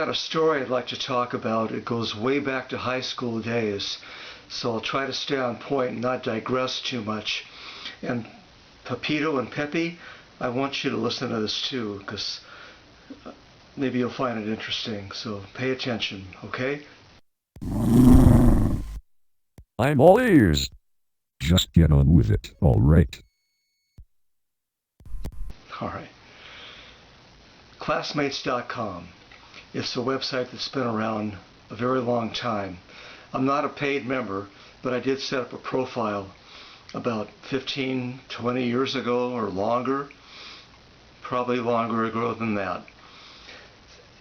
got a story I'd like to talk about. It goes way back to high school days, so I'll try to stay on point and not digress too much. And Pepito and Pepe, I want you to listen to this too, because maybe you'll find it interesting, so pay attention, okay? I'm all ears. Just get on with it, all right? All right. Classmates.com. It's a website that's been around a very long time. I'm not a paid member, but I did set up a profile about 15, 20 years ago or longer. Probably longer ago than that.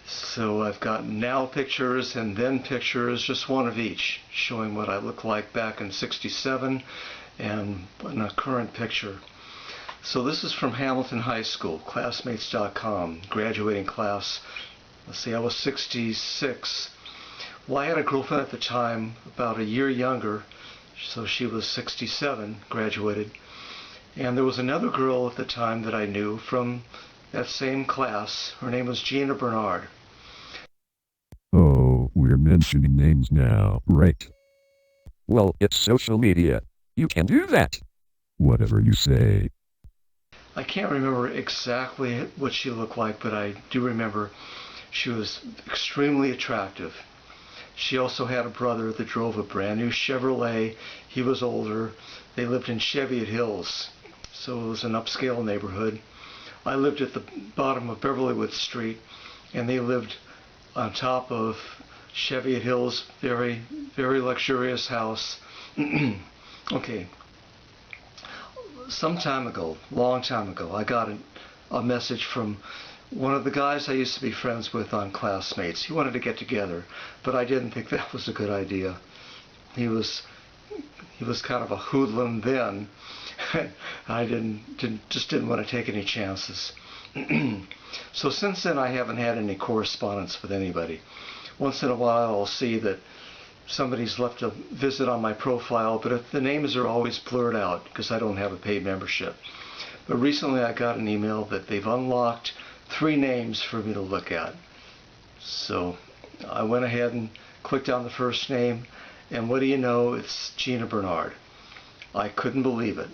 So I've got now pictures and then pictures, just one of each, showing what I look like back in '67 and in a current picture. So this is from Hamilton High School, classmates.com, graduating class. Let's see, I was 66. Well, I had a girlfriend at the time, about a year younger, so she was 67, graduated. And there was another girl at the time that I knew from that same class. Her name was Gina Bernard. Oh, we're mentioning names now, right? Well, it's social media. You can do that. Whatever you say. I can't remember exactly what she looked like, but I do remember she was extremely attractive. She also had a brother that drove a brand new Chevrolet. He was older. They lived in Cheviot Hills, so it was an upscale neighborhood. I lived at the bottom of Beverlywood Street, and they lived on top of Cheviot Hills, very, very luxurious house. Okay. Some time ago, long time ago, I got a message from one of the guys I used to be friends with on Classmates. He wanted to get together, but I didn't think that was a good idea. He was kind of a hoodlum then. I just didn't want to take any chances. So since then, I haven't had any correspondence with anybody. Once in a while, I'll see that somebody's left a visit on my profile, but the names are always blurred out because I don't have a paid membership. But recently I got an email that they've unlocked 3 names for me to look at. So I went ahead and clicked on the first name, and what do you know, it's Gina Bernard. I couldn't believe it.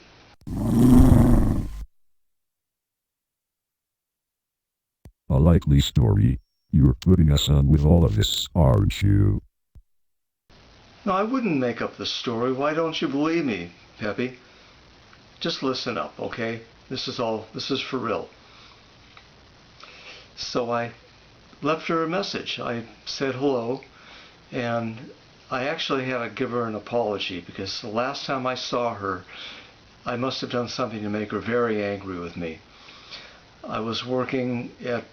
A likely story. You're putting us on with all of this, aren't you? No, I wouldn't make up the story. Why don't you believe me, Pepe? Just listen up, okay? This is for real. So I left her a message. I said hello, and I actually had to give her an apology because the last time I saw her, I must have done something to make her very angry with me. I was working at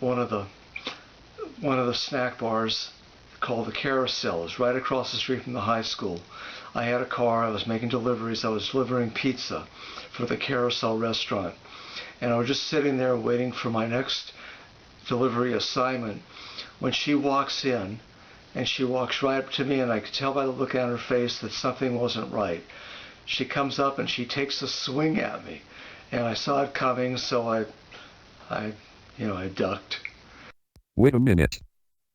one of the snack bars called the Carousel. It was right across the street from the high school. I had a car. I was making deliveries. I was delivering pizza for the Carousel restaurant. And I was just sitting there waiting for my next delivery assignment when she walks in, and she walks right up to me, and I could tell by the look on her face that something wasn't right. She comes up and she takes a swing at me, and I saw it coming, so I ducked. Wait a minute.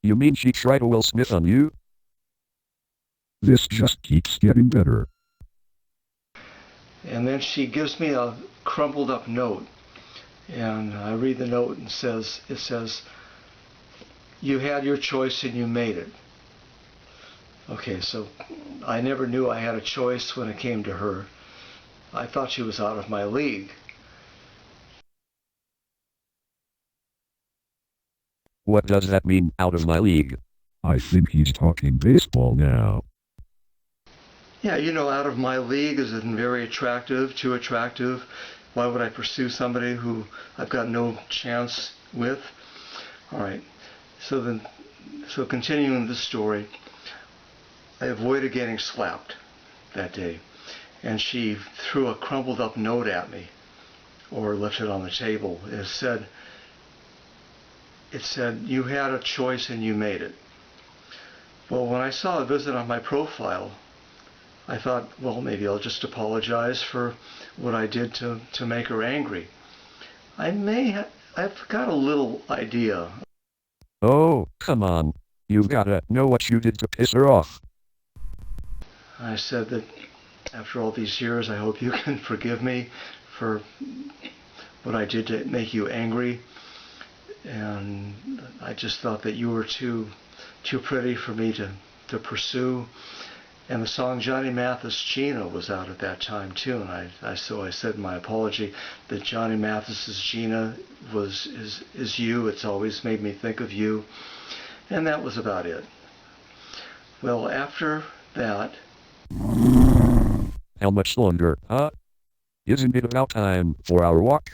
You mean she tried a Will Smith on you? This just keeps getting better. And then she gives me a crumpled up note, and I read the note, and it says, "You had your choice and you made it." Okay, so I never knew I had a choice when it came to her. I thought she was out of my league. What does that mean, out of my league? I think he's talking baseball now. Yeah, out of my league isn't very attractive, too attractive. Why would I pursue somebody who I've got no chance with? All right, so continuing the story, I avoided getting slapped that day, and she threw a crumpled up note at me, or left it on the table. It said, "You had a choice and you made it." Well, when I saw a visit on my profile, I thought, well, maybe I'll just apologize for what I did to make her angry. I've got a little idea. Oh, come on. You've gotta know what you did to piss her off. I said that after all these years, I hope you can forgive me for what I did to make you angry. And I just thought that you were too pretty for me to pursue. And the song Johnny Mathis Gina was out at that time too, and so I said in my apology that Johnny Mathis's Gina is you. It's always made me think of you, and that was about it. Well, after that, How much longer, huh? Isn't it about time for our walk?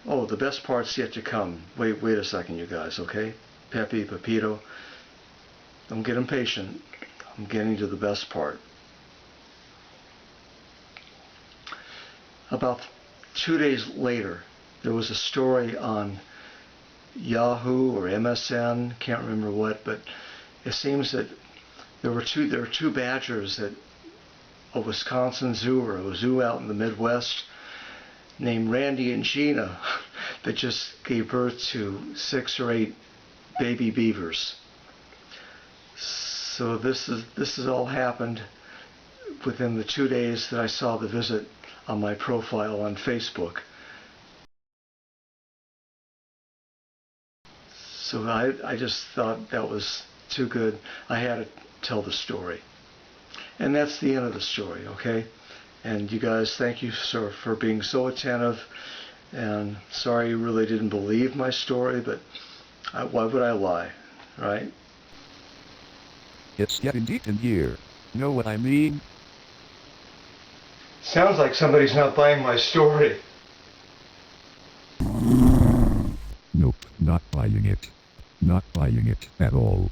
oh, the best part's yet to come. Wait a second, you guys, okay? Pepe, Pepito, don't get impatient. I'm getting to the best part. About 2 days later, there was a story on Yahoo or MSN, can't remember what, but it seems that there were two badgers at a Wisconsin zoo or a zoo out in the Midwest named Randy and Gina that just gave birth to 6 or 8 baby beavers. So this has all happened within the 2 days that I saw the visit on my profile on Facebook. So I just thought that was too good. I had to tell the story. And that's the end of the story, okay? And you guys, thank you, sir, for being so attentive. And sorry you really didn't believe my story, but why would I lie, right? It's getting deep in here. Know what I mean? Sounds like somebody's not buying my story. Nope, not buying it. Not buying it at all.